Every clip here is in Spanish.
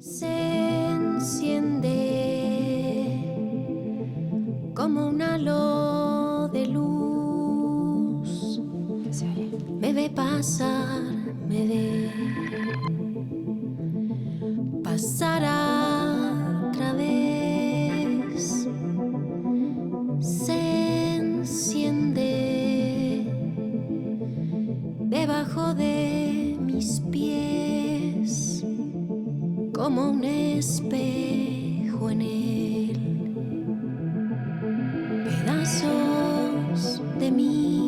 Se enciende como un halo de luz. Me ve pasar, me ve pasar otra vez. Se enciende debajo de mis pies como un espejo en él, pedazos de mí.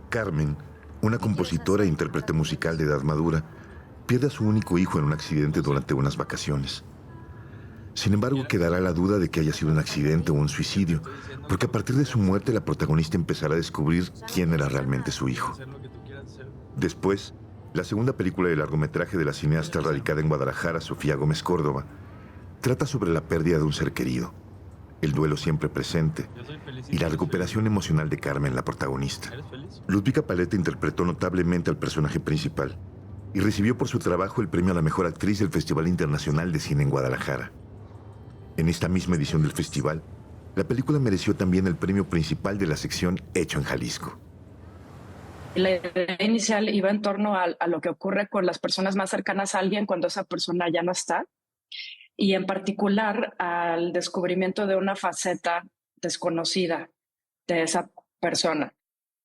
Carmen, una compositora e intérprete musical de edad madura, pierde a su único hijo en un accidente durante unas vacaciones. Sin embargo, quedará la duda de que haya sido un accidente o un suicidio, porque a partir de su muerte la protagonista empezará a descubrir quién era realmente su hijo. Después, la segunda película de largometraje de la cineasta radicada en Guadalajara, Sofía Gómez Córdoba, trata sobre la pérdida de un ser querido, el duelo siempre presente y la recuperación emocional de Carmen, la protagonista. Ludvika Paleta interpretó notablemente al personaje principal y recibió por su trabajo el premio a la mejor actriz del Festival Internacional de Cine en Guadalajara. En esta misma edición del festival, la película mereció también el premio principal de la sección Hecho en Jalisco. La idea inicial iba en torno a lo que ocurre con las personas más cercanas a alguien cuando esa persona ya no está, y en particular al descubrimiento de una faceta desconocida de esa persona.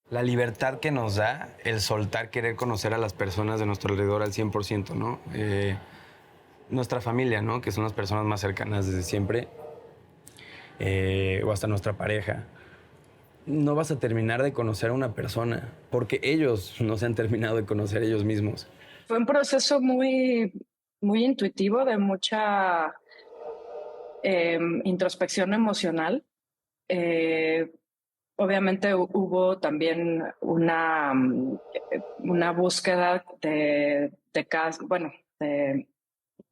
La libertad que nos da el soltar, querer conocer a las personas de nuestro alrededor al 100%, ¿no? Nuestra familia, ¿no? Que son las personas más cercanas desde siempre, o hasta nuestra pareja. No vas a terminar de conocer a una persona porque ellos no se han terminado de conocer ellos mismos. Fue un proceso muy intuitivo, de mucha introspección emocional. Obviamente hubo también una búsqueda de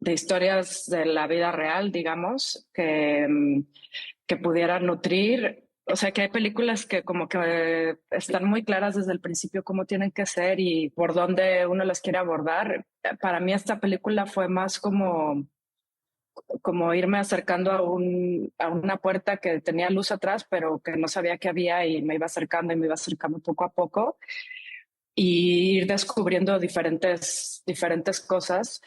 historias de la vida real, digamos, que pudieran nutrir. O sea, que hay películas que como que están muy claras desde el principio cómo tienen que ser y por dónde uno las quiere abordar. Para mí esta película fue más como irme acercando a una puerta que tenía luz atrás, pero que no sabía que había, y me iba acercando poco a poco, y ir descubriendo diferentes cosas,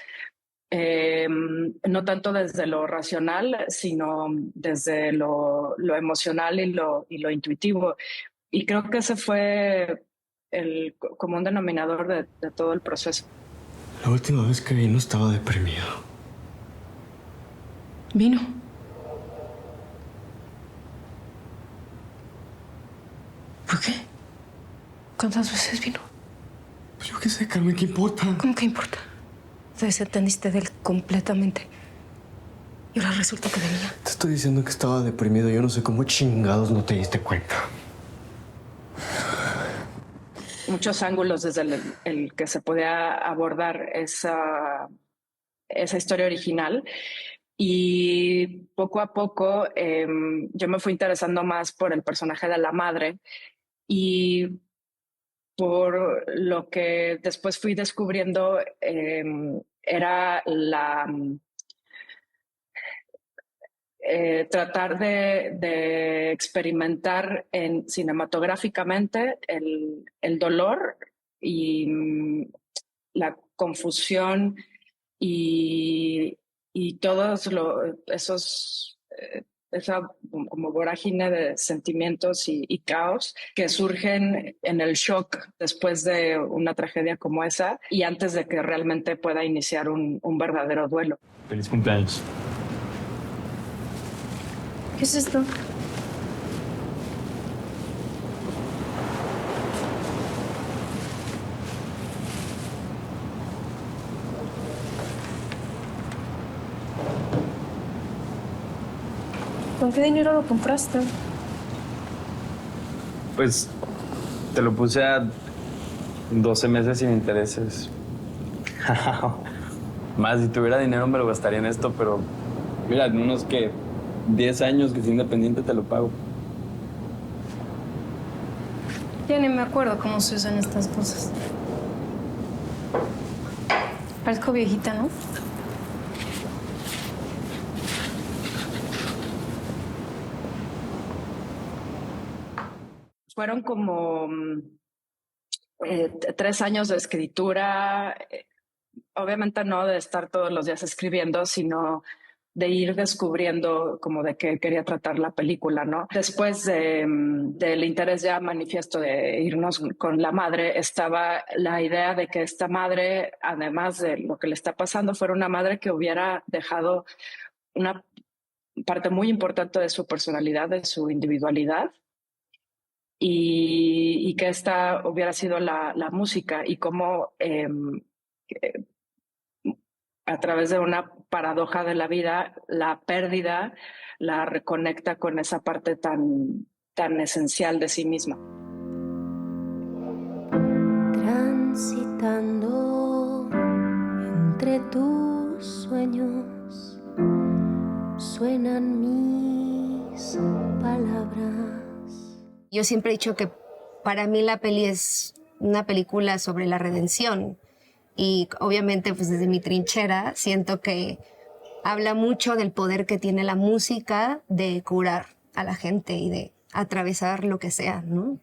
no tanto desde lo racional, sino desde lo emocional y lo intuitivo. Y creo que ese fue el común denominador de todo el proceso. La última vez que vino estaba deprimido. Vino. ¿Por qué? ¿Cuántas veces vino? Pues yo qué sé, Carmen, ¿qué importa? ¿Cómo que importa? Te desentendiste de él completamente. Y ahora resulta que venía. Te estoy diciendo que estaba deprimido. Yo no sé cómo chingados no te diste cuenta. Muchos ángulos desde el que se podía abordar esa historia original. Y poco a poco yo me fui interesando más por el personaje de la madre y por lo que después fui descubriendo era tratar de experimentar cinematográficamente el dolor y la confusión y todos esa como vorágine de sentimientos y caos que surgen en el shock después de una tragedia como esa y antes de que realmente pueda iniciar un verdadero duelo. Feliz cumpleaños. ¿Qué es esto? ¿Con qué dinero lo compraste? Pues te lo puse a 12 meses sin intereses. Más, si tuviera dinero me lo gastaría en esto, pero mira, en unos que 10 años que soy independiente te lo pago. Ya ni me acuerdo cómo se usan estas cosas. Parezco viejita, ¿no? Fueron como 3 años de escritura, obviamente no de estar todos los días escribiendo, sino de ir descubriendo como de qué quería tratar la película, ¿no? Después del interés ya manifiesto de irnos con la madre, estaba la idea de que esta madre, además de lo que le está pasando, fuera una madre que hubiera dejado una parte muy importante de su personalidad, de su individualidad, y que esta hubiera sido la música y cómo a través de una paradoja de la vida, la pérdida la reconecta con esa parte tan esencial de sí misma. Transitando entre tus sueños, suenan mis palabras. Yo siempre he dicho que para mí la peli es una película sobre la redención. Y obviamente, pues desde mi trinchera, siento que habla mucho del poder que tiene la música de curar a la gente y de atravesar lo que sea, ¿no?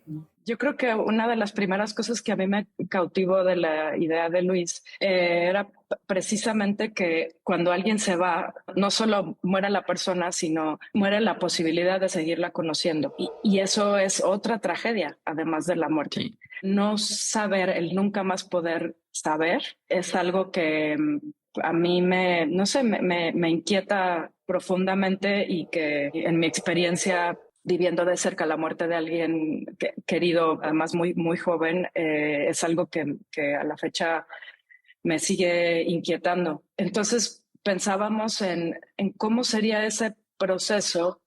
Yo creo que una de las primeras cosas que a mí me cautivó de la idea de Luis era precisamente que cuando alguien se va, no solo muere la persona, sino muere la posibilidad de seguirla conociendo. Y eso es otra tragedia, además de la muerte. Sí. No saber, el nunca más poder saber, es algo que a mí me inquieta profundamente y que en mi experiencia viviendo de cerca la muerte de alguien querido, además muy, muy joven, es algo que a la fecha me sigue inquietando. Entonces pensábamos en cómo sería ese proceso,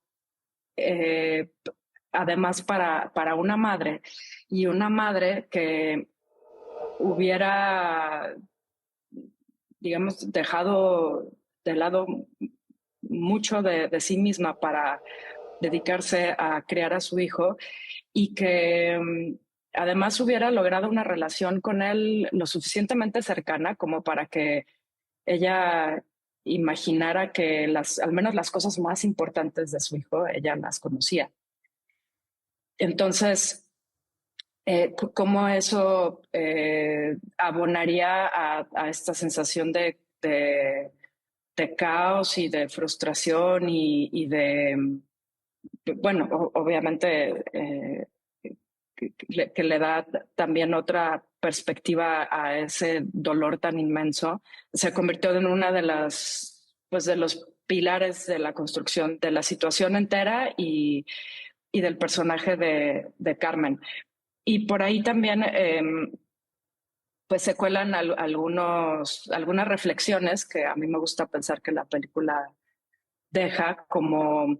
además para una madre, y una madre que hubiera, digamos, dejado de lado mucho de sí misma para dedicarse a criar a su hijo y que además hubiera logrado una relación con él lo suficientemente cercana como para que ella imaginara que al menos las cosas más importantes de su hijo, ella las conocía. Entonces, ¿cómo eso abonaría a esta sensación de caos y de frustración y de... Bueno, obviamente que le da también otra perspectiva a ese dolor tan inmenso. Se convirtió en una de de los pilares de la construcción de la situación entera y del personaje de Carmen. Y por ahí también pues se cuelan algunas reflexiones que a mí me gusta pensar que la película deja, como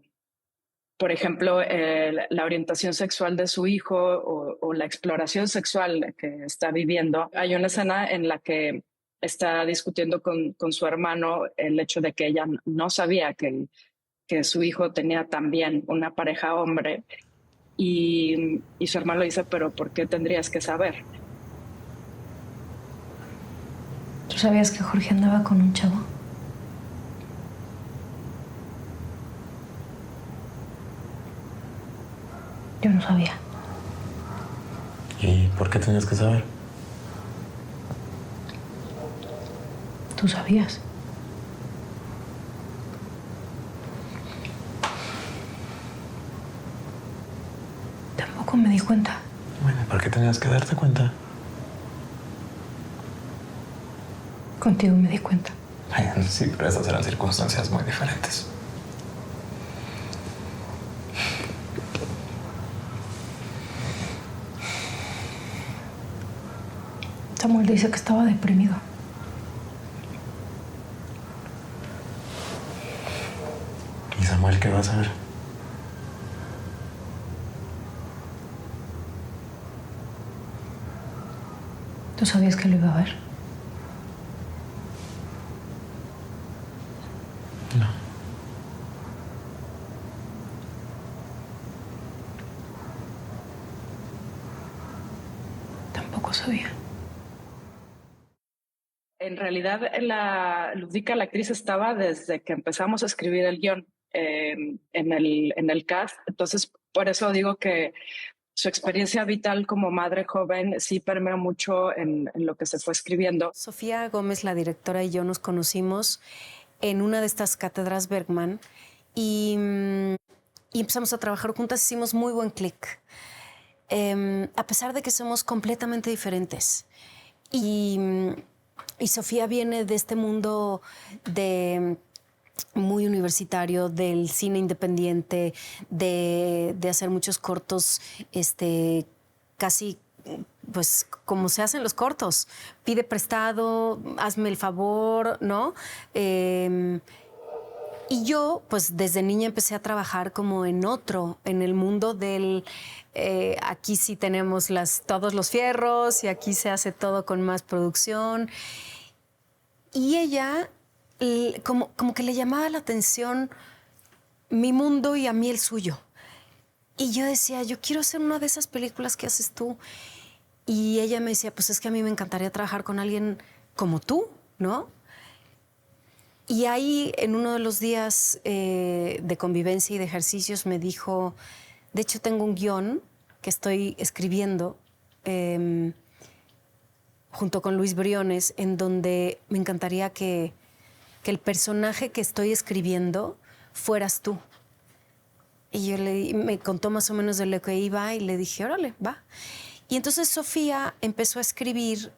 por ejemplo, la orientación sexual de su hijo o la exploración sexual que está viviendo. Hay una escena en la que está discutiendo con su hermano el hecho de que ella no sabía que su hijo tenía también una pareja hombre y su hermano le dice, pero ¿por qué tendrías que saber? ¿Tú sabías que Jorge andaba con un chavo? Yo no sabía. ¿Y por qué tenías que saber? ¿Tú sabías? Tampoco me di cuenta. Bueno, ¿por qué tenías que darte cuenta? Contigo me di cuenta. Sí, pero esas eran circunstancias muy diferentes. Samuel dice que estaba deprimido. ¿Y Samuel qué va a saber? ¿Tú sabías que lo iba a ver? No. Tampoco sabía. En realidad, Ludica, la actriz, estaba desde que empezamos a escribir el guión en el cast. Entonces, por eso digo que su experiencia vital como madre joven sí permea mucho en lo que se fue escribiendo. Sofía Gómez, la directora, y yo nos conocimos en una de estas cátedras Bergman y empezamos a trabajar juntas. Hicimos muy buen clic, a pesar de que somos completamente diferentes. Y Sofía viene de este mundo muy universitario, del cine independiente, de hacer muchos cortos, casi pues como se hacen los cortos. Pide prestado, hazme el favor, ¿no? Y yo, pues desde niña empecé a trabajar como en el mundo del... aquí sí tenemos todos los fierros y aquí se hace todo con más producción. Y ella, como que le llamaba la atención mi mundo y a mí el suyo. Y yo decía, yo quiero hacer una de esas películas que haces tú. Y ella me decía, pues es que a mí me encantaría trabajar con alguien como tú, ¿no? Y ahí, en uno de los días de convivencia y de ejercicios, me dijo, de hecho tengo un guión que estoy escribiendo junto con Luis Briones, en donde me encantaría que el personaje que estoy escribiendo fueras tú. Y me contó más o menos de lo que iba y le dije, órale, va. Y entonces Sofía empezó a escribir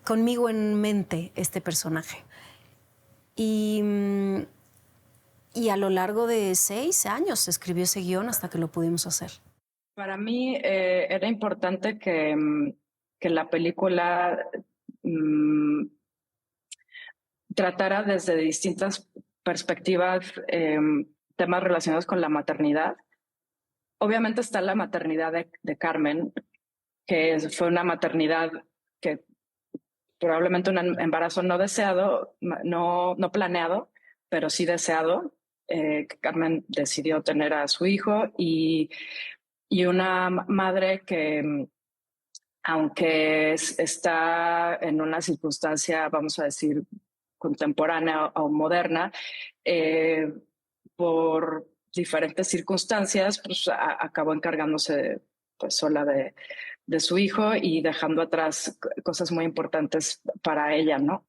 conmigo en mente este personaje. Y a lo largo de 6 años se escribió ese guión hasta que lo pudimos hacer. Para mí era importante que la película tratara desde distintas perspectivas temas relacionados con la maternidad. Obviamente está la maternidad de Carmen, que fue una maternidad que probablemente un embarazo no deseado, no planeado, pero sí deseado. Carmen decidió tener a su hijo y una madre que, aunque está en una circunstancia, vamos a decir, contemporánea o moderna, por diferentes circunstancias, pues acabó encargándose pues sola de su hijo y dejando atrás cosas muy importantes para ella, ¿no?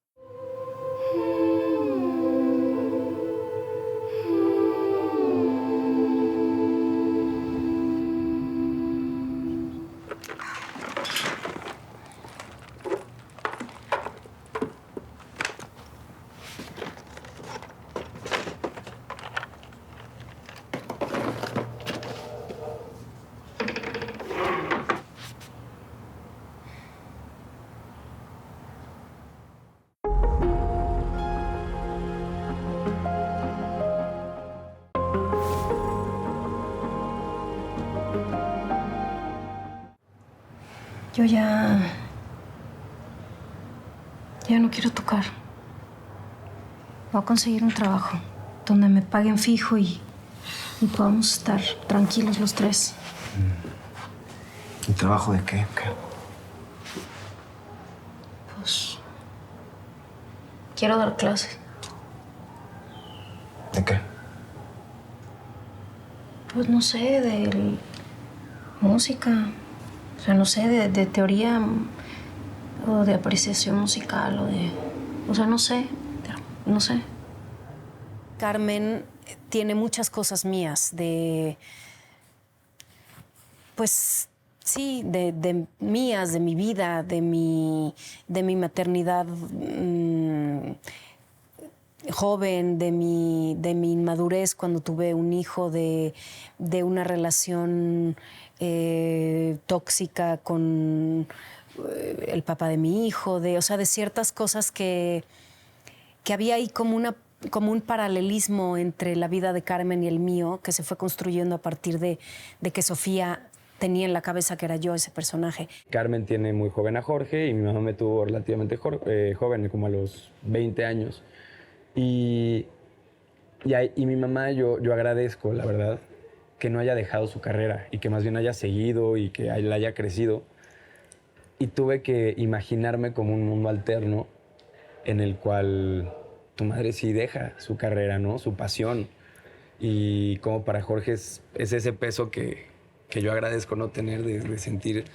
Yo ya no quiero tocar. Voy a conseguir un trabajo donde me paguen fijo y podamos estar tranquilos los tres. ¿Y trabajo de qué? Pues quiero dar clases. ¿De qué? Pues no sé, de música. O sea, no sé, de teoría o de apreciación musical o sea, no sé. Carmen tiene muchas cosas mías, pues sí, de mías, de mi vida, de mi maternidad joven, de mi inmadurez cuando tuve un hijo, de una relación tóxica con el papá de mi hijo, o sea, de ciertas cosas que había ahí como un paralelismo entre la vida de Carmen y el mío, que se fue construyendo a partir de que Sofía tenía en la cabeza que era yo ese personaje. Carmen tiene muy joven a Jorge y mi mamá me tuvo relativamente joven, como a los 20 años. Y mi mamá, yo agradezco, la verdad, que no haya dejado su carrera y que más bien haya seguido y que la haya crecido. Y tuve que imaginarme como un mundo alterno en el cual tu madre sí deja su carrera, ¿no? Su pasión. Y como para Jorge es ese peso que yo agradezco no tener, de sentir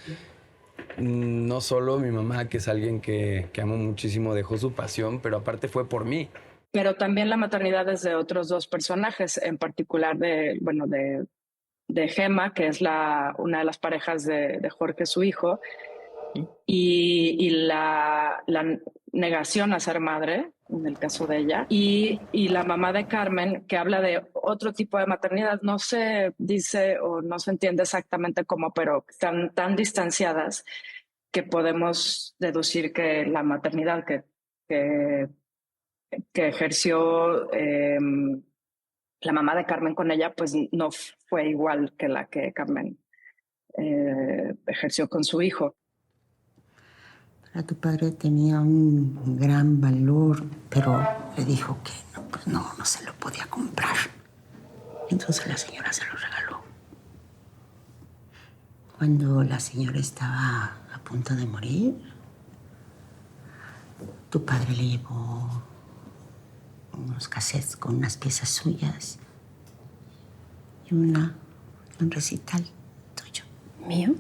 no solo mi mamá, que es alguien que amo muchísimo, dejó su pasión, pero aparte fue por mí. Pero también la maternidad es de otros dos personajes, en particular de Gemma, que es una de las parejas de Jorge, su hijo, y la negación a ser madre, en el caso de ella, y la mamá de Carmen, que habla de otro tipo de maternidad. No se dice o no se entiende exactamente cómo, pero están tan distanciadas que podemos deducir que la maternidad que ejerció la mamá de Carmen con ella, pues no fue igual que la que Carmen ejerció con su hijo. Para tu padre tenía un gran valor, pero le dijo que no se lo podía comprar. Entonces la señora se lo regaló. Cuando la señora estaba a punto de morir, tu padre le llevó unos cassettes con unas piezas suyas y un recital tuyo. ¿Mío?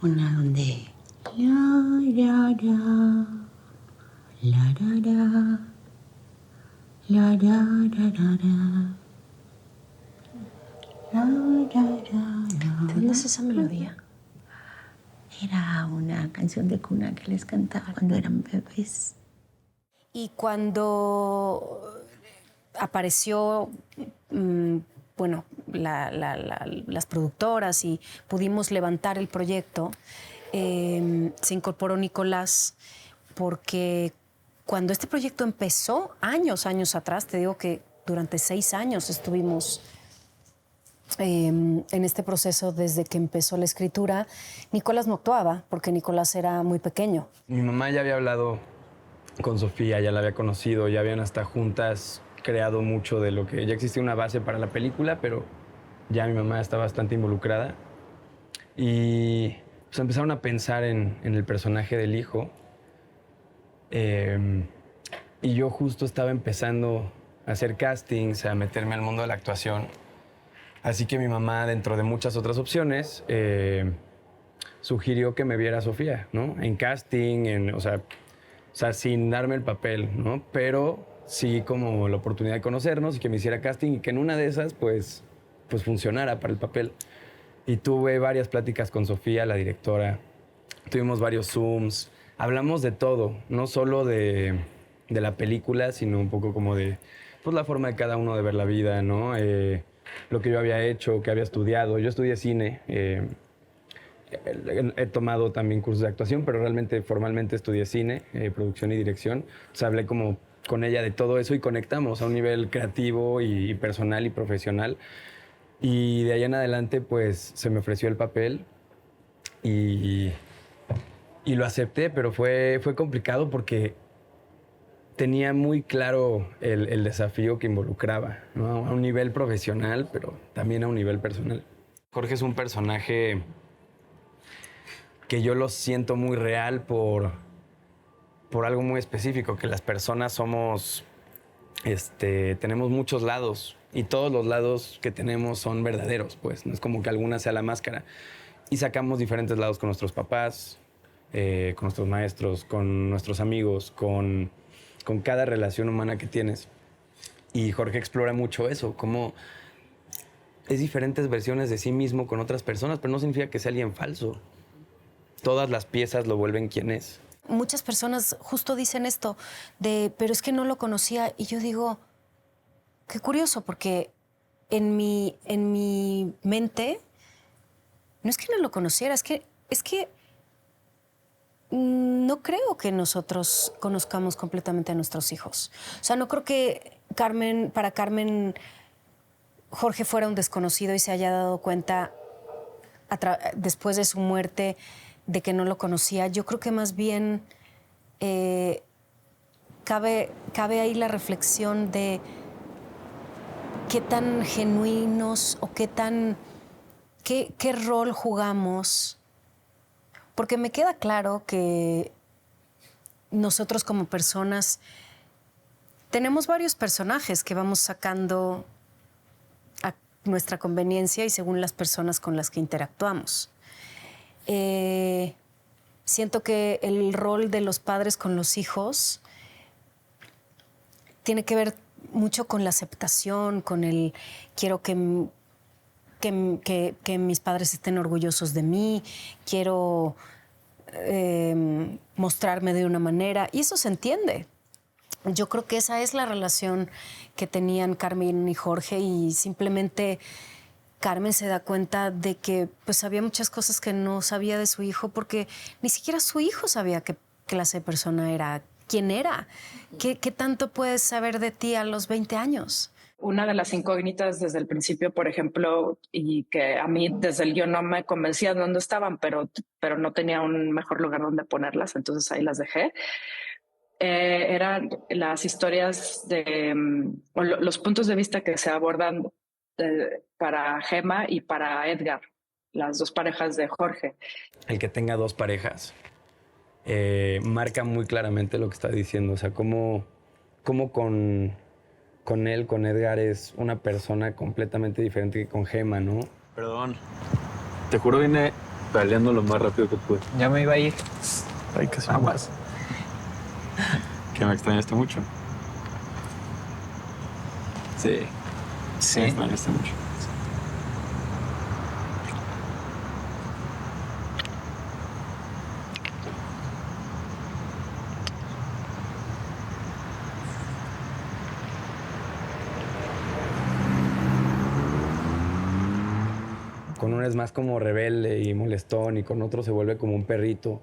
Una donde... La, la, la, la, la, la, la, la. ¿De dónde es esa melodía? Era una canción de cuna que les cantaba cuando eran bebés. Y cuando apareció, bueno, las productoras y pudimos levantar el proyecto, se incorporó Nicolás, porque cuando este proyecto empezó, años atrás, te digo que durante 6 años estuvimos en este proceso desde que empezó la escritura. Nicolás no actuaba porque Nicolás era muy pequeño. Mi mamá ya había hablado con Sofía, ya la había conocido, ya habían hasta juntas creado mucho de lo que... Ya existía una base para la película, pero ya mi mamá está bastante involucrada. Y pues empezaron a pensar en el personaje del hijo. Y yo justo estaba empezando a hacer castings, a meterme al mundo de la actuación. Así que mi mamá, dentro de muchas otras opciones, sugirió que me viera a Sofía, ¿no? En casting, o sea, sin darme el papel, ¿no? Pero sí como la oportunidad de conocernos y que me hiciera casting y que en una de esas, pues funcionara para el papel. Y tuve varias pláticas con Sofía, la directora. Tuvimos varios Zooms. Hablamos de todo, no solo de la película, sino un poco como de pues, la forma de cada uno de ver la vida, ¿no? Lo que yo había hecho, que había estudiado. Yo estudié cine. He tomado también cursos de actuación, pero realmente formalmente estudié cine, producción y dirección. O sea, hablé como con ella de todo eso y conectamos a un nivel creativo y personal y profesional. Y de ahí en adelante, pues, se me ofreció el papel y lo acepté, pero fue complicado porque tenía muy claro el desafío que involucraba, ¿no? A un nivel profesional, pero también a un nivel personal. Jorge es un personaje que yo lo siento muy real por algo muy específico, que las personas somos, tenemos muchos lados y todos los lados que tenemos son verdaderos, pues, no es como que alguna sea la máscara. Y sacamos diferentes lados con nuestros papás, con nuestros maestros, con nuestros amigos, con cada relación humana que tienes. Y Jorge explora mucho eso, cómo es diferentes versiones de sí mismo con otras personas, pero no significa que sea alguien falso. Todas las piezas lo vuelven quien es. Muchas personas justo dicen esto pero es que no lo conocía. Y yo digo, qué curioso, porque en mi mente no es que no lo conociera, es que no creo que nosotros conozcamos completamente a nuestros hijos. O sea, no creo que para Carmen Jorge fuera un desconocido y se haya dado cuenta después de su muerte, de que no lo conocía. Yo creo que más bien cabe ahí la reflexión de qué tan genuinos o qué rol jugamos. Porque me queda claro que nosotros como personas tenemos varios personajes que vamos sacando a nuestra conveniencia y según las personas con las que interactuamos. Siento que el rol de los padres con los hijos tiene que ver mucho con la aceptación, con el quiero que mis padres estén orgullosos de mí, quiero mostrarme de una manera, y eso se entiende. Yo creo que esa es la relación que tenían Carmen y Jorge, y simplemente Carmen se da cuenta de que pues había muchas cosas que no sabía de su hijo porque ni siquiera su hijo sabía qué clase de persona era, quién era, qué tanto puedes saber de ti a los 20 años. Una de las incógnitas desde el principio, por ejemplo, y que a mí desde el guión no me convencía de dónde estaban, pero no tenía un mejor lugar donde ponerlas, entonces ahí las dejé. Eran las historias los puntos de vista que se abordan para Gemma y para Edgar, las dos parejas de Jorge. El que tenga dos parejas marca muy claramente lo que está diciendo. O sea, cómo con él, con Edgar, es una persona completamente diferente que con Gemma, ¿no? Perdón. Te juro, vine peleando lo más rápido que pude. Ya me iba a ir. Ay, casi más. ¿Que me extrañaste mucho? Sí. Sí. Me extrañaste mucho. Con uno es más como rebelde y molestón, y con otro se vuelve como un perrito,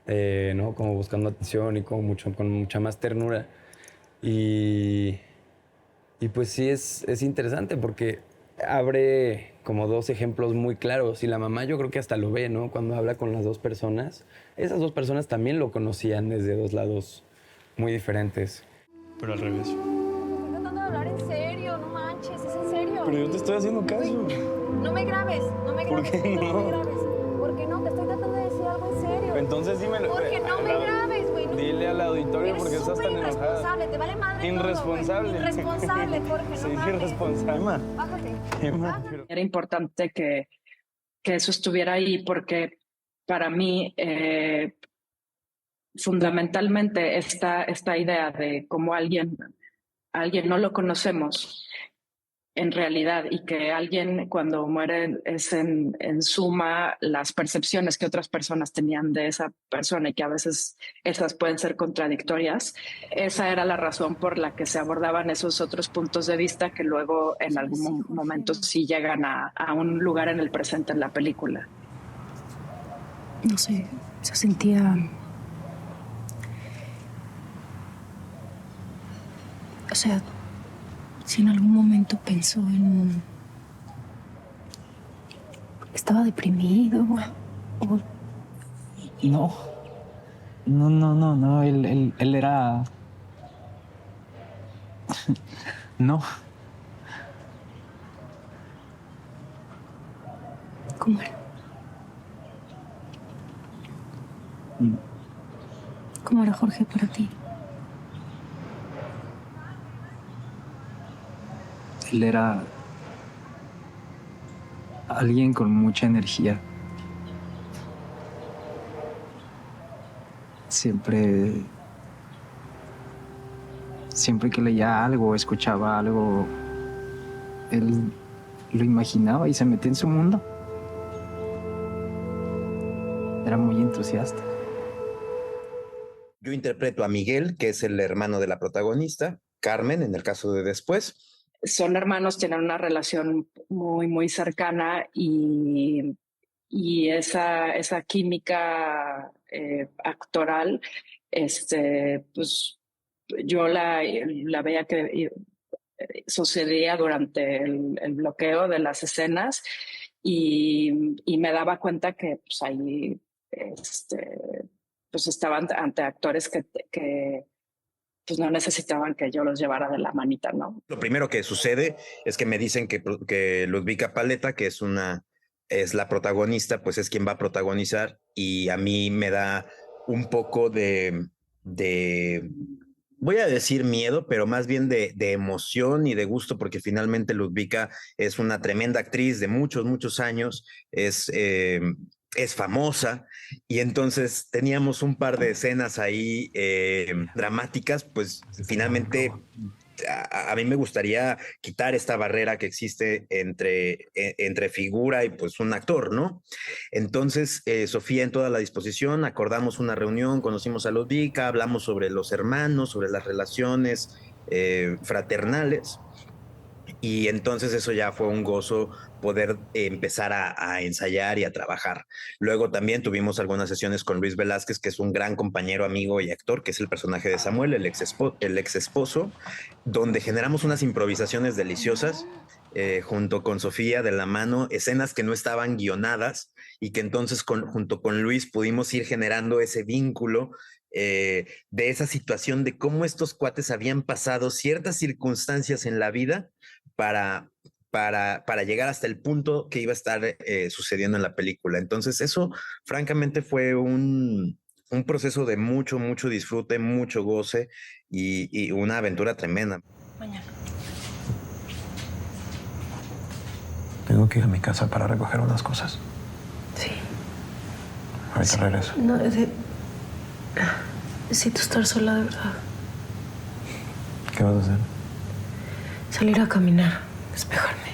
¿no? Como buscando atención y con mucha más ternura. Y pues sí es interesante porque abre como dos ejemplos muy claros. Y la mamá yo creo que hasta lo ve, ¿no? Cuando habla con las dos personas. Esas dos personas también lo conocían desde dos lados muy diferentes. Pero al revés. Estoy tratando de hablar en serio, no manches, es en serio. Pero yo te estoy haciendo caso. No me grabes, no me grabes. ¿Por qué no? No me grabes. ¿Por qué no? Te estoy tratando de decir algo en serio. Entonces dímelo. Porque no me grabes, güey. No. Dile al auditorio porque estás tan enojada. Irresponsable, te vale madre. Irresponsable. Todo, irresponsable, Jorge, no Sí, mames. irresponsable. Bájate. Era importante que eso estuviera ahí porque para mí fundamentalmente esta idea de cómo alguien no lo conocemos en realidad, y que alguien cuando muere es en suma las percepciones que otras personas tenían de esa persona, y que a veces esas pueden ser contradictorias. Esa era la razón por la que se abordaban esos otros puntos de vista que luego en algún momento sí llegan a un lugar en el presente en la película. No sé, se sentía... O sea, si en algún momento pensó en... ¿Estaba deprimido o...? No. No. Él era... No. ¿Cómo era? ¿Cómo era Jorge para ti? Él era alguien con mucha energía. Siempre que leía algo, escuchaba algo, él lo imaginaba y se metía en su mundo. Era muy entusiasta. Yo interpreto a Miguel, que es el hermano de la protagonista, Carmen, en el caso de Después. Son hermanos, tienen una relación muy, muy cercana, y esa química actoral, pues yo la veía que sucedía durante el bloqueo de las escenas, y me daba cuenta que pues, ahí pues estaban ante actores que pues no necesitaban que yo los llevara de la manita, ¿no? Lo primero que sucede es que me dicen que Ludvika Paleta, que es la protagonista, pues es quien va a protagonizar, y a mí me da un poco de voy a decir miedo, pero más bien de emoción y de gusto, porque finalmente Ludvika es una tremenda actriz de muchos, muchos años, es famosa, y entonces teníamos un par de escenas ahí dramáticas, pues finalmente a mí me gustaría quitar esta barrera que existe entre figura y pues un actor, ¿no? Entonces, Sofía en toda la disposición, acordamos una reunión, conocimos a Ludvika, hablamos sobre los hermanos, sobre las relaciones fraternales, y entonces eso ya fue un gozo poder empezar a ensayar y a trabajar. Luego también tuvimos algunas sesiones con Luis Velázquez, que es un gran compañero, amigo y actor, que es el personaje de Samuel, el ex esposo, donde generamos unas improvisaciones deliciosas junto con Sofía de la mano, escenas que no estaban guionadas y que entonces junto con Luis pudimos ir generando ese vínculo de esa situación de cómo estos cuates habían pasado ciertas circunstancias en la vida para llegar hasta el punto que iba a estar sucediendo en la película. Entonces eso francamente fue un proceso de mucho, mucho disfrute, mucho goce y una aventura tremenda. Mañana. Tengo que ir a mi casa para recoger unas cosas. Sí. Ahorita regreso. No, necesito estar sola de verdad. ¿Qué vas a hacer? Salir a caminar, despejarme.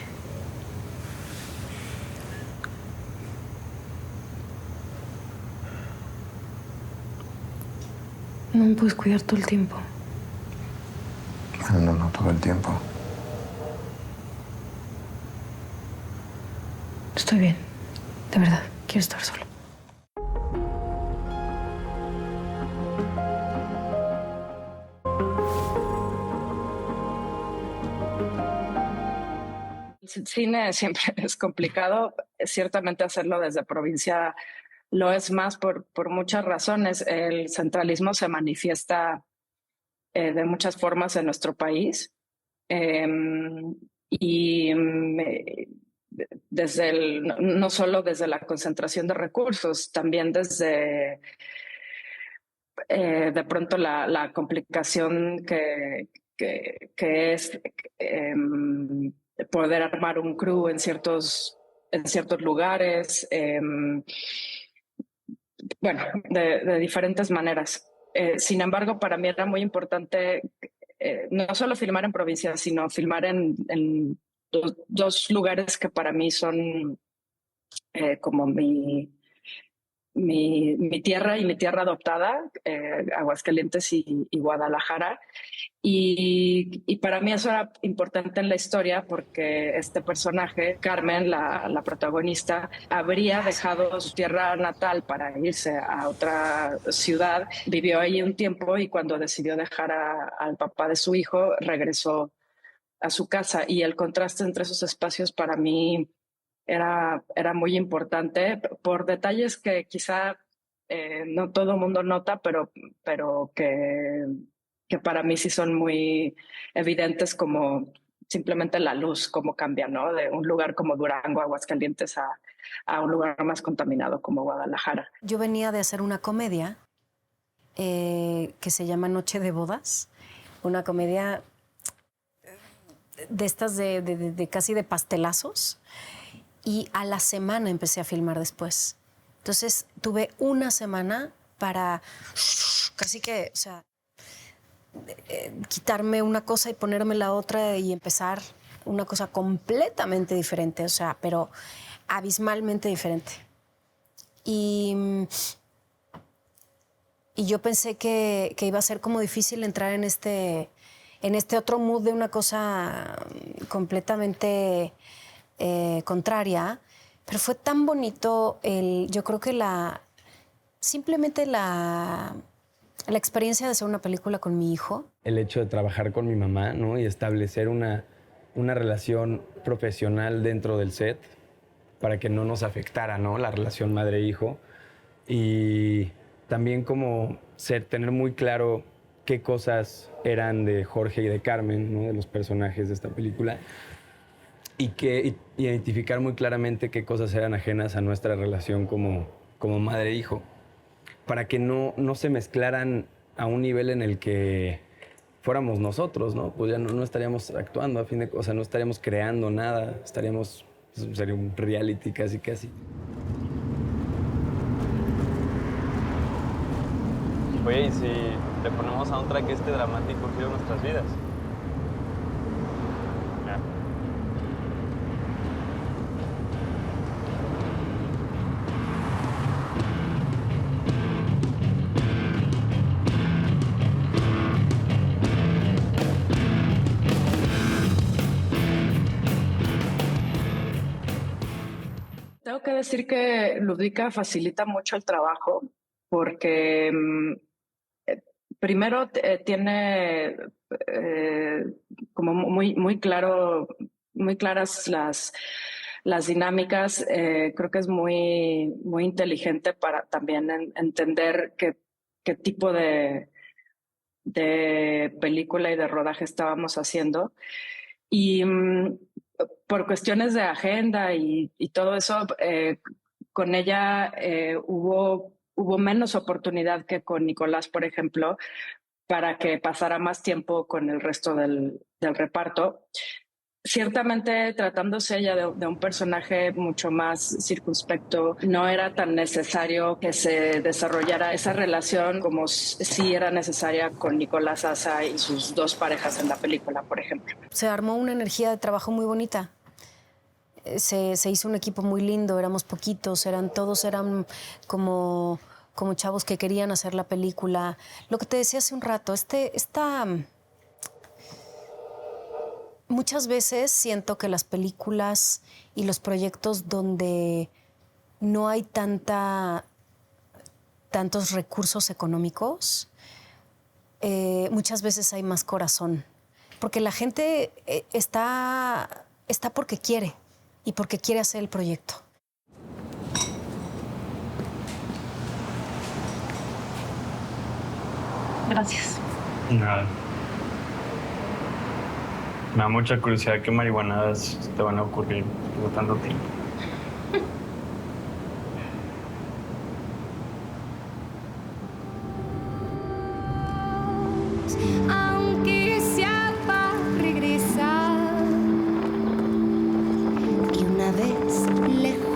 No me puedes cuidar todo el tiempo. Bueno, no todo el tiempo. Estoy bien. De verdad, quiero estar sola. El cine siempre es complicado. Ciertamente hacerlo desde provincia lo es más por muchas razones. El centralismo se manifiesta de muchas formas en nuestro país. Desde no solo desde la concentración de recursos, también desde de pronto la complicación que es poder armar un crew en ciertos lugares, bueno, de diferentes maneras. Sin embargo, para mí era muy importante no solo filmar en provincia, sino filmar en dos lugares que para mí son como mi tierra y mi tierra adoptada, Aguascalientes y Guadalajara. Y para mí eso era importante en la historia porque este personaje, Carmen, la protagonista, habría dejado su tierra natal para irse a otra ciudad, vivió ahí un tiempo y cuando decidió dejar al papá de su hijo, regresó a su casa, y el contraste entre esos espacios para mí era muy importante por detalles que quizá no todo el mundo nota, pero que para mí sí son muy evidentes, como simplemente la luz, cómo cambia, ¿no? De un lugar como Durango, Aguascalientes, a un lugar más contaminado como Guadalajara. Yo venía de hacer una comedia que se llama Noche de Bodas, una comedia de estas de casi de pastelazos, y a la semana empecé a filmar después. Entonces tuve una semana para casi que, o sea, quitarme una cosa y ponerme la otra y empezar una cosa completamente diferente, o sea, pero abismalmente diferente. Y yo pensé que iba a ser como difícil entrar en este otro mood de una cosa completamente contraria, pero fue tan bonito yo creo que simplemente la experiencia de hacer una película con mi hijo. El hecho de trabajar con mi mamá, ¿no? Y establecer una relación profesional dentro del set para que no nos afectara, ¿no? La relación madre-hijo. Y también como tener muy claro qué cosas eran de Jorge y de Carmen, ¿no? De los personajes de esta película. Y identificar muy claramente qué cosas eran ajenas a nuestra relación como madre-hijo, para que no se mezclaran a un nivel en el que fuéramos nosotros, ¿no? Pues ya no estaríamos actuando, o sea, no estaríamos creando nada, sería un reality casi. Oye, ¿y si le ponemos soundtrack este dramático giro en nuestras vidas? Ya. Tengo que decir que Ludica facilita mucho el trabajo porque primero tiene como muy claras las dinámicas. Creo que es muy inteligente para también entender qué tipo de película y de rodaje estábamos haciendo. Y por cuestiones de agenda y todo eso, con ella hubo menos oportunidad que con Nicolás, por ejemplo, para que pasara más tiempo con el resto del reparto. Ciertamente, tratándose ella de un personaje mucho más circunspecto, no era tan necesario que se desarrollara esa relación como sí era necesaria con Nicolás Asa y sus dos parejas en la película, por ejemplo. Se armó una energía de trabajo muy bonita. Se hizo un equipo muy lindo, éramos poquitos, todos eran como chavos que querían hacer la película. Lo que te decía hace un rato, muchas veces siento que las películas y los proyectos donde no hay tantos recursos económicos, muchas veces hay más corazón. Porque la gente está porque quiere y porque quiere hacer el proyecto. Gracias. Nada. Me da mucha curiosidad qué marihuanadas te van a ocurrir por tanto tiempo. Aunque sea para regresar y una vez lejos.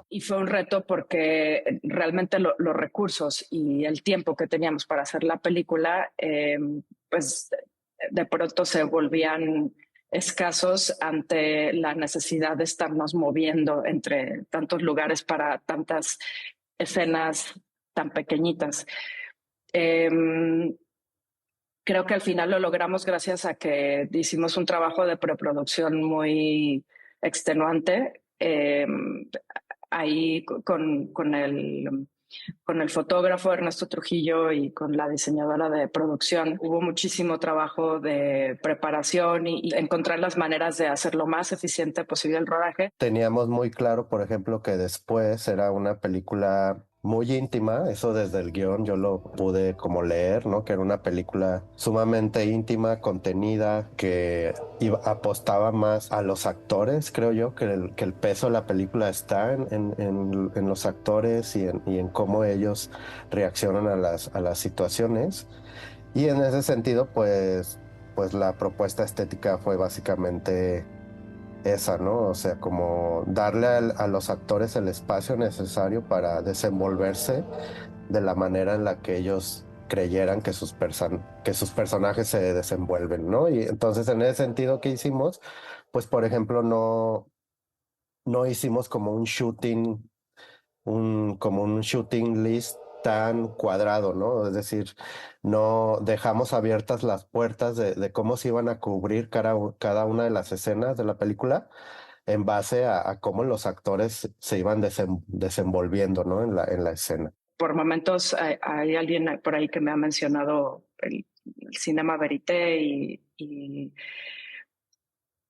Y fue un reto porque realmente los recursos y el tiempo que teníamos para hacer la película, pues de pronto se volvían escasos ante la necesidad de estarnos moviendo entre tantos lugares para tantas escenas tan pequeñitas. Creo que al final lo logramos gracias a que hicimos un trabajo de preproducción muy extenuante. Ahí con el fotógrafo Ernesto Trujillo y con la diseñadora de producción hubo muchísimo trabajo de preparación y encontrar las maneras de hacer lo más eficiente posible el rodaje. Teníamos muy claro, por ejemplo, que después era una película muy íntima, eso desde el guión yo lo pude como leer, ¿no? Que era una película sumamente íntima, contenida, que apostaba más a los actores, creo yo, que el peso de la película está en los actores y en cómo ellos reaccionan a las situaciones. Y en ese sentido, pues la propuesta estética fue básicamente esa, ¿no? O sea, como darle a los actores el espacio necesario para desenvolverse de la manera en la que ellos creyeran que sus personajes se desenvuelven, ¿no? Y entonces, en ese sentido, ¿qué hicimos? Pues, por ejemplo, no hicimos como un shooting list tan cuadrado, ¿no? Es decir, no dejamos abiertas las puertas de cómo se iban a cubrir cada una de las escenas de la película, en base a cómo los actores se iban desenvolviendo, ¿no? en la escena. Por momentos hay alguien por ahí que me ha mencionado el cinema verité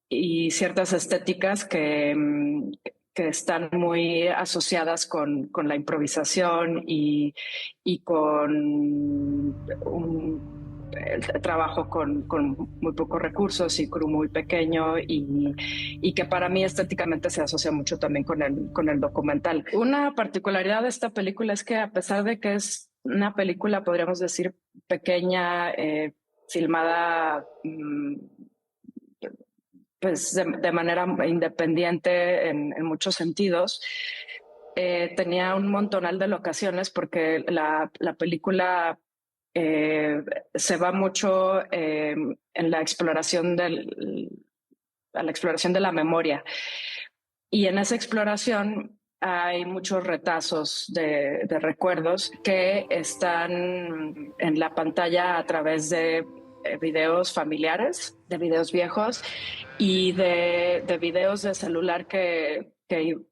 y ciertas estéticas que están muy asociadas con la improvisación y con el trabajo con muy pocos recursos y crew muy pequeño y que para mí estéticamente se asocia mucho también con el documental. Una particularidad de esta película es que a pesar de que es una película, podríamos decir, pequeña, filmada pues de manera independiente en muchos sentidos, tenía un montonal de locaciones porque la película se va mucho en la exploración de la memoria. Y en esa exploración hay muchos retazos de recuerdos que están en la pantalla a través de videos familiares, de videos viejos y de videos de celular que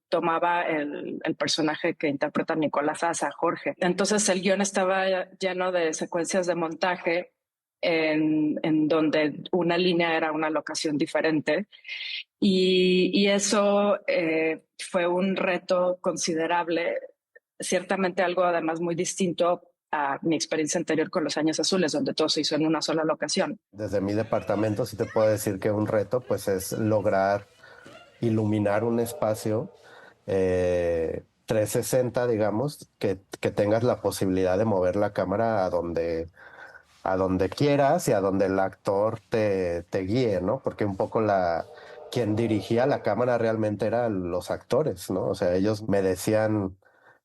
tomaba el personaje que interpreta Nicolás Asa, Jorge. Entonces el guión estaba lleno de secuencias de montaje en donde una línea era una locación diferente y eso fue un reto considerable, ciertamente algo además muy distinto a mi experiencia anterior con Los Años Azules, donde todo se hizo en una sola locación. Desde mi departamento sí te puedo decir que un reto pues es lograr iluminar un espacio 360, digamos, que tengas la posibilidad de mover la cámara a donde quieras y a donde el actor te guíe, ¿no? Porque un poco quien dirigía la cámara realmente eran los actores, ¿no? O sea, ellos me decían,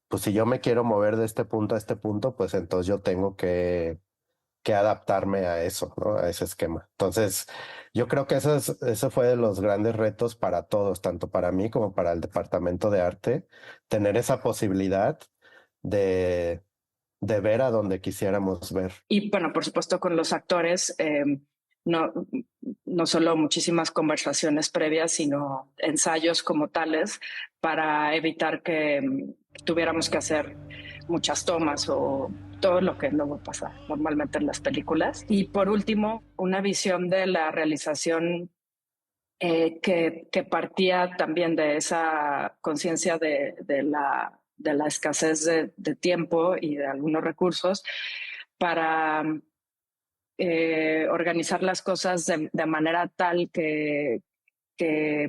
pues si yo me quiero mover de este punto a este punto, pues entonces yo tengo que adaptarme a eso, ¿no? A ese esquema. Entonces, yo creo que eso fue de los grandes retos para todos, tanto para mí como para el departamento de arte, tener esa posibilidad de ver a donde quisiéramos ver. Y bueno, por supuesto con los actores, no solo muchísimas conversaciones previas, sino ensayos como tales para evitar que tuviéramos que hacer muchas tomas o todo lo que luego pasa normalmente en las películas. Y por último, una visión de la realización que partía también de esa conciencia de la escasez de tiempo y de algunos recursos para organizar las cosas de manera tal que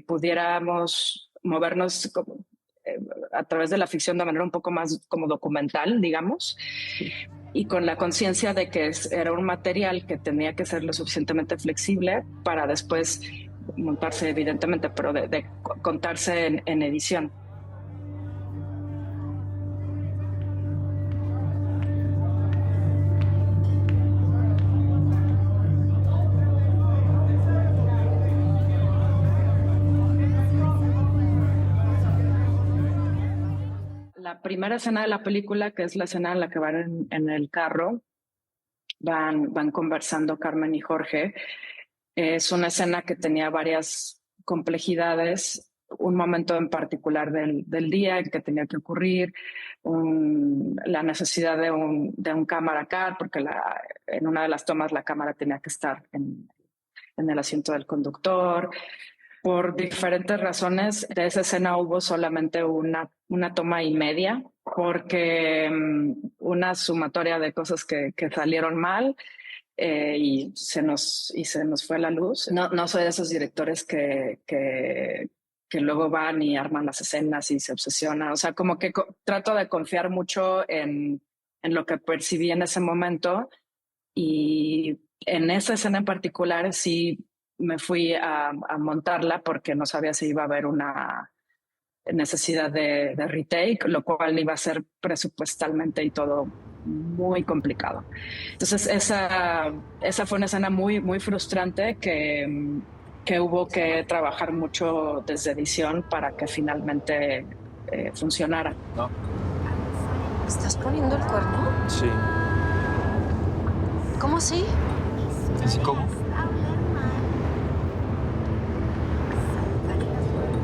pudiéramos movernos a través de la ficción de manera un poco más como documental, digamos, y con la conciencia de que era un material que tenía que ser lo suficientemente flexible para después montarse, evidentemente, pero de contarse en edición. La primera escena de la película, que es la escena en la que van en el carro, van conversando Carmen y Jorge. Es una escena que tenía varias complejidades, un momento en particular del día en que tenía que ocurrir, la necesidad de un cámara car, porque en una de las tomas la cámara tenía que estar en el asiento del conductor. Por diferentes razones, de esa escena hubo solamente una toma y media, porque una sumatoria de cosas que salieron mal y se nos fue la luz. No soy de esos directores que luego van y arman las escenas y se obsesionan. O sea, como que trato de confiar mucho en lo que percibí en ese momento, y en esa escena en particular sí me fui a montarla porque no sabía si iba a haber una necesidad de retake, lo cual iba a ser presupuestalmente y todo muy complicado. Entonces esa fue una escena muy, muy frustrante que hubo que trabajar mucho desde edición para que finalmente funcionara. No. ¿Estás poniendo el cuerno? Sí. ¿Cómo así? ¿Así cómo?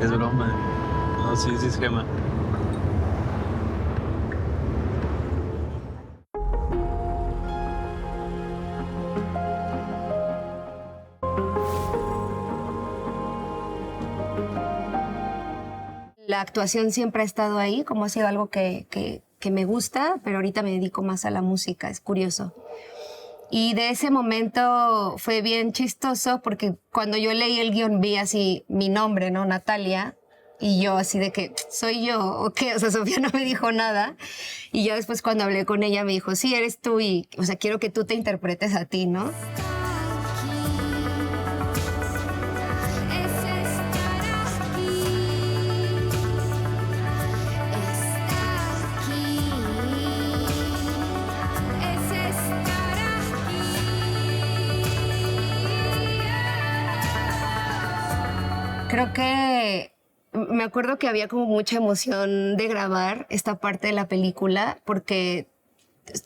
Es broma. No, sí es Gema. La actuación siempre ha estado ahí, como ha sido algo que me gusta, pero ahorita me dedico más a la música, es curioso. Y de ese momento fue bien chistoso porque cuando yo leí el guión vi así mi nombre, ¿no? Natalia, y yo así de que, ¿soy yo o qué? O sea, Sofía no me dijo nada. Y ya después cuando hablé con ella me dijo, sí, eres tú y, o sea, quiero que tú te interpretes a ti, ¿no? Creo que me acuerdo que había como mucha emoción de grabar esta parte de la película porque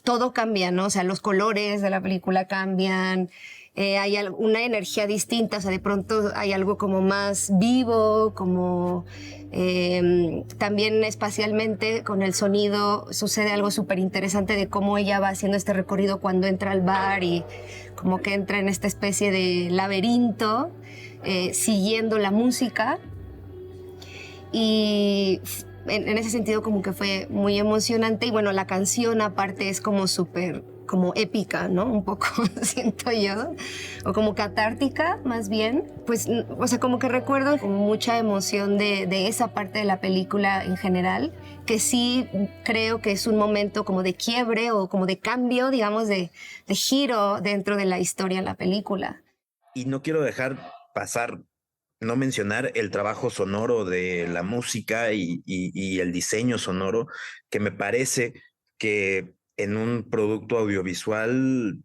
todo cambia, ¿no? O sea, los colores de la película cambian, hay una energía distinta, o sea, de pronto hay algo como más vivo, como también espacialmente con el sonido sucede algo súper interesante de cómo ella va haciendo este recorrido cuando entra al bar y como que entra en esta especie de laberinto siguiendo la música. Y en ese sentido como que fue muy emocionante y bueno, la canción aparte es como súper como épica, ¿no? Un poco siento yo, o como catártica más bien. Pues, o sea, como que recuerdo con mucha emoción de esa parte de la película en general, que sí creo que es un momento como de quiebre o como de cambio, digamos, de giro dentro de la historia de la película. Y no quiero dejar pasar, no mencionar el trabajo sonoro de la música y el diseño sonoro, que me parece que en un producto audiovisual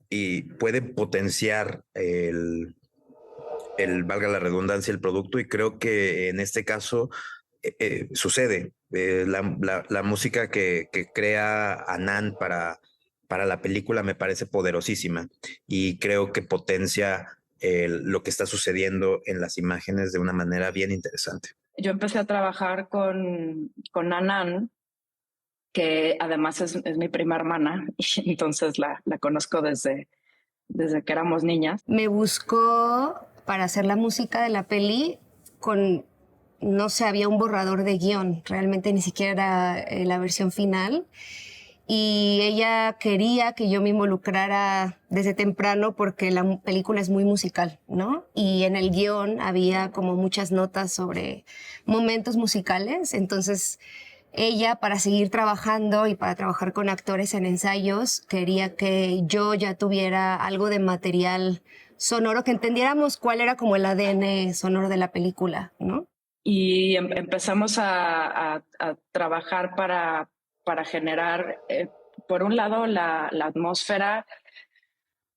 y puede potenciar valga la redundancia, el producto, y creo que en este caso sucede. La música que crea Anand para la película me parece poderosísima y creo que potencia lo que está sucediendo en las imágenes de una manera bien interesante. Yo empecé a trabajar con Anand, que además es mi prima hermana, y entonces la conozco desde que éramos niñas. Me buscó para hacer la música de la peli con, no sé, había un borrador de guión, realmente ni siquiera era la versión final. Y ella quería que yo me involucrara desde temprano porque la película es muy musical, ¿no? Y en el guión había como muchas notas sobre momentos musicales, entonces ella, para seguir trabajando y para trabajar con actores en ensayos, quería que yo ya tuviera algo de material sonoro, que entendiéramos cuál era como el ADN sonoro de la película, ¿no? Y empezamos a trabajar para generar, por un lado, la atmósfera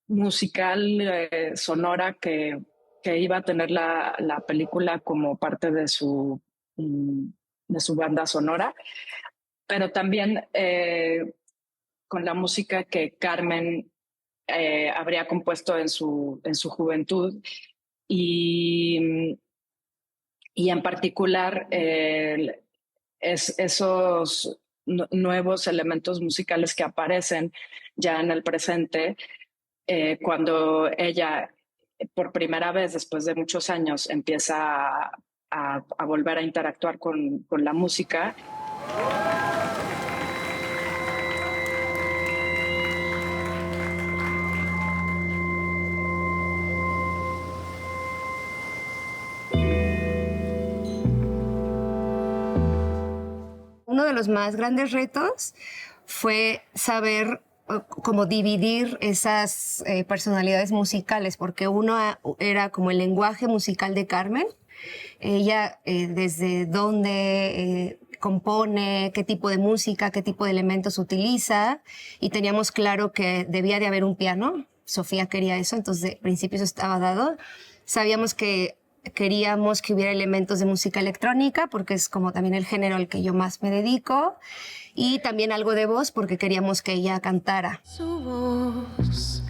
musical sonora que iba a tener la película como parte de su banda sonora, pero también con la música que Carmen habría compuesto en su juventud y en particular esos nuevos elementos musicales que aparecen ya en el presente cuando ella por primera vez después de muchos años empieza a volver a interactuar con la música. Uno de los más grandes retos fue saber cómo dividir esas personalidades musicales, porque uno era como el lenguaje musical de Carmen, ella desde dónde compone, qué tipo de música, qué tipo de elementos utiliza, y teníamos claro que debía de haber un piano. Sofía quería eso, entonces de principio eso estaba dado. Sabíamos que queríamos que hubiera elementos de música electrónica, porque es como también el género al que yo más me dedico, y también algo de voz, porque queríamos que ella cantara. Su voz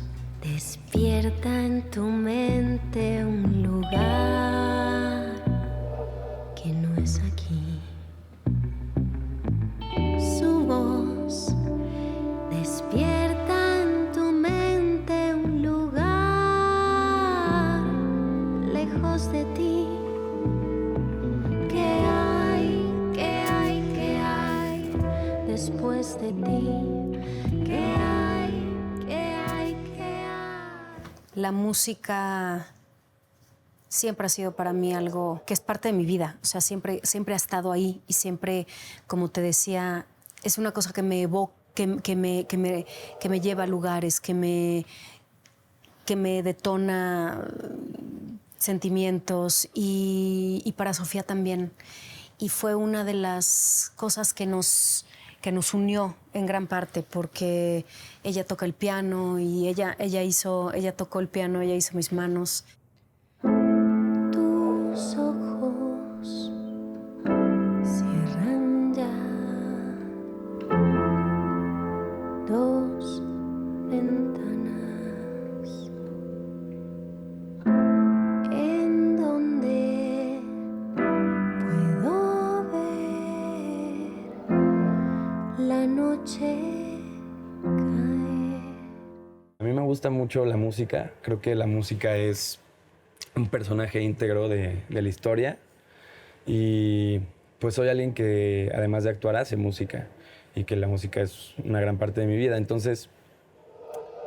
despierta en tu mente un lugar la música siempre ha sido para mí algo que es parte de mi vida. O sea, siempre ha estado ahí y siempre, como te decía, es una cosa que me evoca, que me lleva a lugares, que me detona sentimientos y para Sofía también. Y fue una de las cosas que nos unió en gran parte, porque ella toca el piano y ella tocó el piano, ella hizo mis manos. Tus ojos cierran ya dos ventanas en donde puedo ver la noche caer. A mí me gusta mucho la música. Creo que la música es un personaje íntegro de la historia. Y pues soy alguien que, además de actuar, hace música. Y que la música es una gran parte de mi vida. Entonces,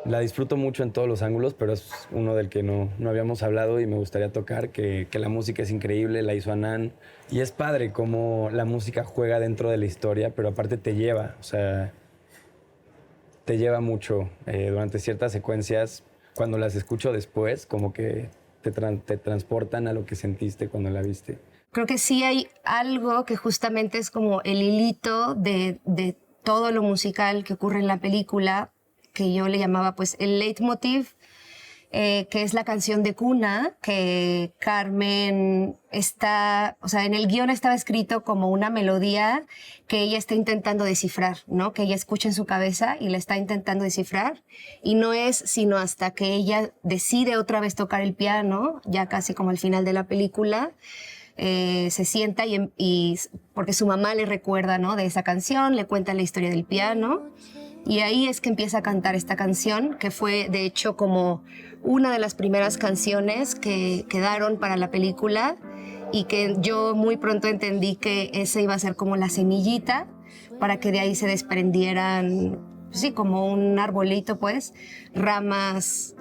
la disfruto mucho en todos los ángulos, pero es uno del que no habíamos hablado y me gustaría tocar, que la música es increíble, la hizo Anán. Y es padre cómo la música juega dentro de la historia, pero aparte te lleva, o sea, te lleva mucho durante ciertas secuencias. Cuando las escucho después, como que te transportan a lo que sentiste cuando la viste. Creo que sí hay algo que justamente es como el hilito de todo lo musical que ocurre en la película, que yo le llamaba pues el leitmotiv, que es la canción de cuna, que Carmen o sea, en el guión estaba escrito como una melodía que ella está intentando descifrar, ¿no? Que ella escucha en su cabeza y la está intentando descifrar, y no es sino hasta que ella decide otra vez tocar el piano, ya casi como al final de la película, se sienta y porque su mamá le recuerda, ¿no?, de esa canción, le cuenta la historia del piano, y ahí es que empieza a cantar esta canción, que fue de hecho como una de las primeras canciones que quedaron para la película, y que yo muy pronto entendí que esa iba a ser como la semillita para que de ahí se desprendieran, sí, como un arbolito, pues, ramas,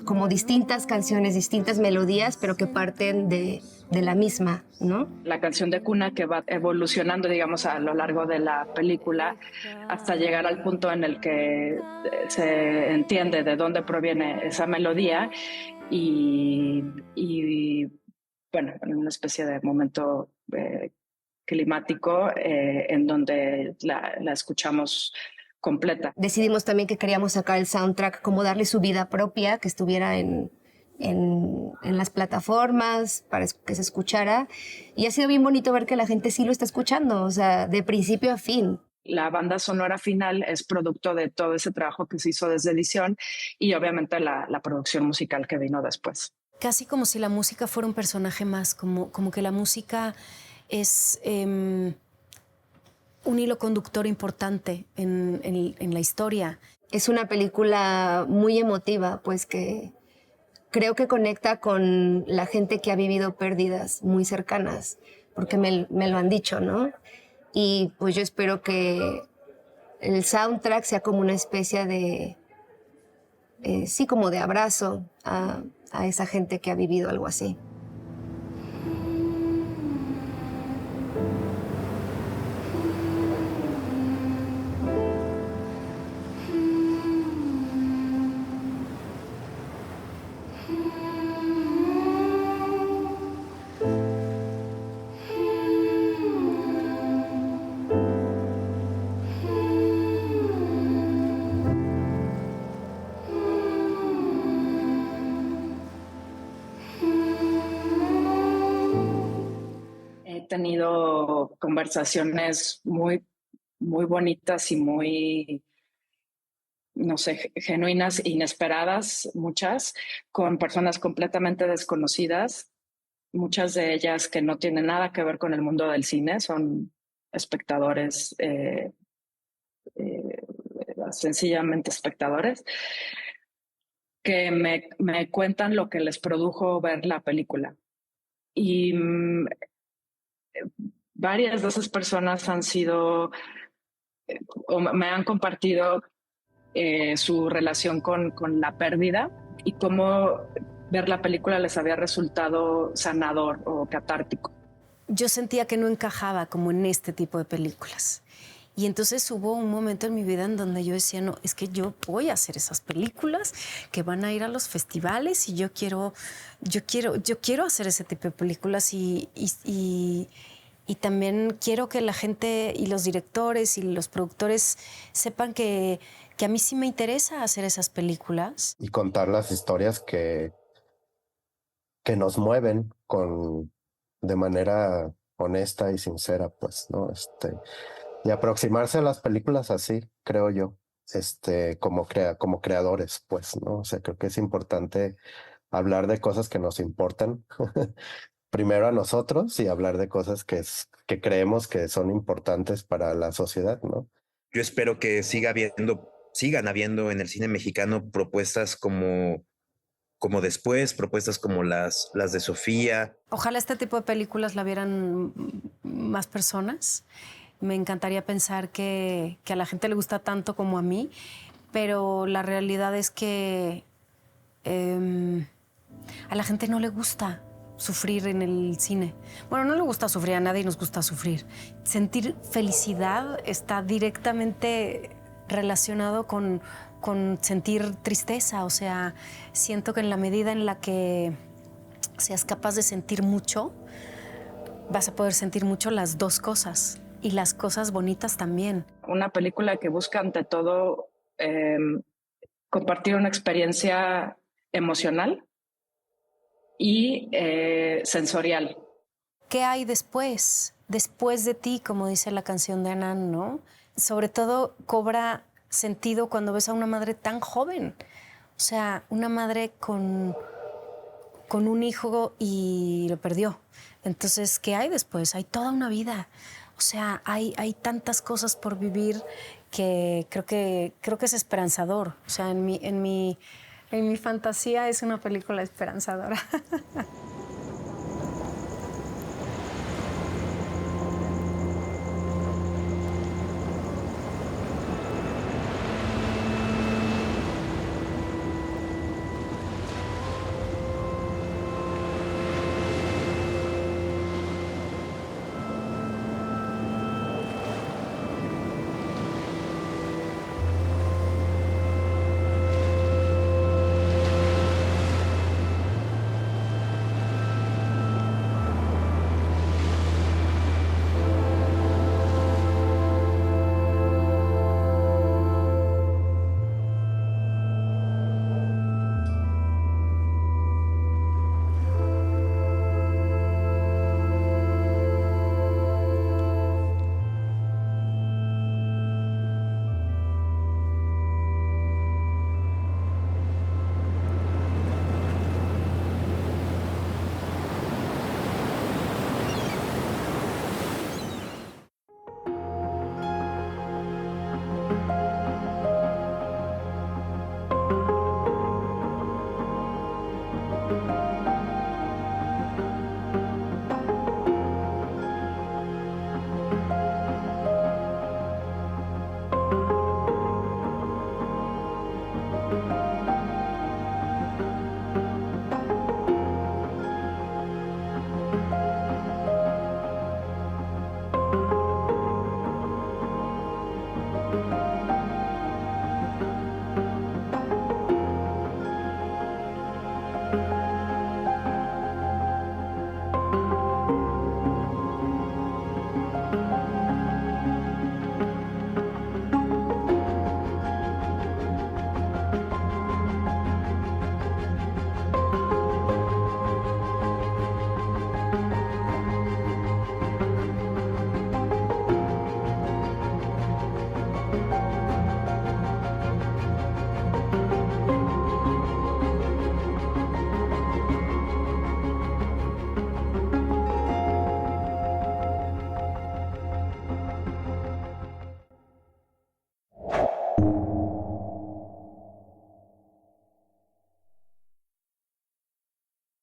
como distintas canciones, distintas melodías, pero que parten de la misma, ¿no? La canción de cuna que va evolucionando, digamos, a lo largo de la película hasta llegar al punto en el que se entiende de dónde proviene esa melodía y bueno, en una especie de momento climático en donde la escuchamos completa. Decidimos también que queríamos sacar el soundtrack, como darle su vida propia, que estuviera en las plataformas para que se escuchara, y ha sido bien bonito ver que la gente sí lo está escuchando, o sea, de principio a fin. La banda sonora final es producto de todo ese trabajo que se hizo desde edición y obviamente la producción musical que vino después. Casi como si la música fuera un personaje más, como que la música es un hilo conductor importante en la historia. Es una película muy emotiva, pues, que creo que conecta con la gente que ha vivido pérdidas muy cercanas, porque me lo han dicho, ¿no? Y pues yo espero que el soundtrack sea como una especie de, sí, como de abrazo a esa gente que ha vivido algo así. He tenido conversaciones muy, muy bonitas y muy, no sé, genuinas, inesperadas, muchas, con personas completamente desconocidas, muchas de ellas que no tienen nada que ver con el mundo del cine, son espectadores, sencillamente espectadores, que me cuentan lo que les produjo ver la película. Y varias de esas personas han sido o me han compartido su relación con la pérdida, y cómo ver la película les había resultado sanador o catártico. Yo sentía que no encajaba como en este tipo de películas. Y entonces hubo un momento en mi vida en donde yo decía, no, es que yo voy a hacer esas películas que van a ir a los festivales y yo quiero hacer ese tipo de películas y también quiero que la gente y los directores y los productores sepan que a mí sí me interesa hacer esas películas. Y contar las historias que nos mueven de manera honesta y sincera, pues, ¿no? Y aproximarse a las películas así, creo yo, como creadores, pues, ¿no? O sea, creo que es importante hablar de cosas que nos importan primero a nosotros y hablar de cosas que creemos que son importantes para la sociedad, ¿no? Yo espero que sigan habiendo en el cine mexicano propuestas como Después, propuestas como las de Sofía. Ojalá este tipo de películas la vieran más personas. Me encantaría pensar que a la gente le gusta tanto como a mí, pero la realidad es que a la gente no le gusta sufrir en el cine. Bueno, no le gusta sufrir, a nadie nos gusta sufrir. Sentir felicidad está directamente relacionado con sentir tristeza. O sea, siento que en la medida en la que seas capaz de sentir mucho, vas a poder sentir mucho las dos cosas y las cosas bonitas también. Una película que busca ante todo compartir una experiencia emocional y sensorial. ¿Qué hay después? Después de ti, como dice la canción de Anán, ¿no? Sobre todo cobra sentido cuando ves a una madre tan joven. O sea, una madre con un hijo y lo perdió. Entonces, ¿qué hay después? Hay toda una vida. O sea, hay tantas cosas por vivir que creo que es esperanzador. O sea, en mi fantasía es una película esperanzadora.